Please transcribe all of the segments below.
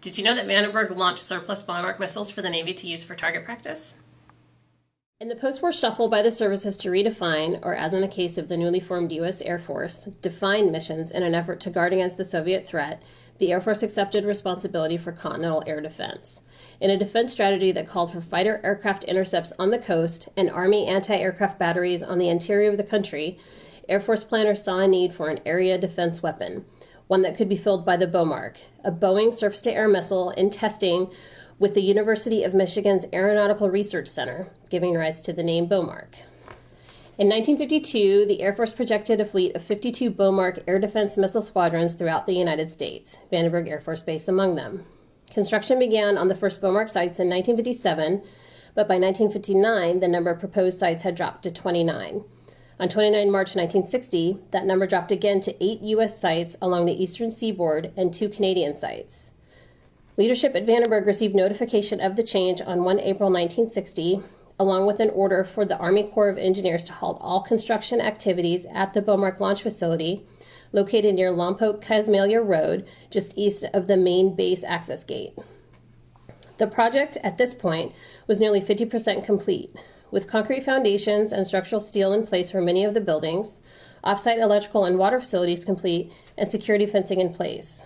Did you know that Vandenberg launched surplus Bomark missiles for the Navy to use for target practice? In the post-war shuffle by the services to redefine, or as in the case of the newly formed U.S. Air Force, define missions in an effort to guard against the Soviet threat, the Air Force accepted responsibility for continental air defense. In a defense strategy that called for fighter aircraft intercepts on the coast and Army anti-aircraft batteries on the interior of the country, Air Force planners saw a need for an area defense weapon, one that could be filled by the Bomark, a Boeing surface-to-air missile in testing with the University of Michigan's Aeronautical Research Center, giving rise to the name Bomark. In 1952, the Air Force projected a fleet of 52 Bomark air defense missile squadrons throughout the United States, Vandenberg Air Force Base among them. Construction began on the first Bomark sites in 1957, but by 1959, the number of proposed sites had dropped to 29. On 29 March 1960, that number dropped again to 8 U.S. sites along the eastern seaboard and 2 Canadian sites. Leadership at Vandenberg received notification of the change on 1 April 1960, along with an order for the Army Corps of Engineers to halt all construction activities at the Bomark launch facility, located near Lompoc-Casmalia Road, just east of the main base access gate. The project, at this point, was nearly 50% complete, with concrete foundations and structural steel in place for many of the buildings, off-site electrical and water facilities complete, and security fencing in place.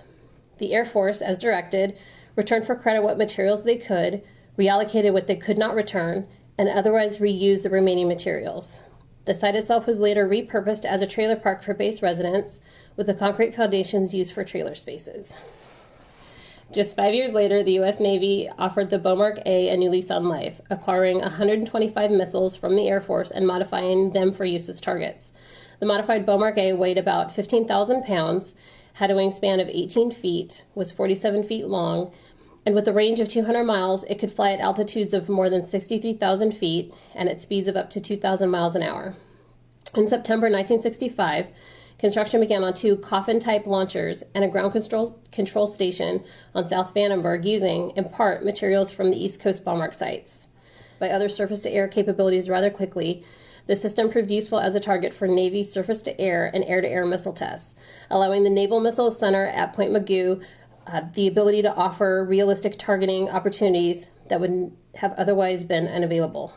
The Air Force, as directed, returned for credit what materials they could, reallocated what they could not return, and otherwise reused the remaining materials. The site itself was later repurposed as a trailer park for base residents, with the concrete foundations used for trailer spaces. Just 5 years later, the U.S. Navy offered the Bomark A new lease on life, acquiring 125 missiles from the Air Force and modifying them for use as targets. The modified Bomark A weighed about 15,000 pounds, had a wingspan of 18 feet, was 47 feet long, and with a range of 200 miles, it could fly at altitudes of more than 63,000 feet and at speeds of up to 2,000 miles an hour. In September 1965, construction began on 2 coffin-type launchers and a ground control station on South Vandenberg using, in part, materials from the East Coast Bomark sites. By other surface-to-air capabilities rather quickly, the system proved useful as a target for Navy surface-to-air and air-to-air missile tests, allowing the Naval Missile Center at Point Mugu the ability to offer realistic targeting opportunities that would have otherwise been unavailable.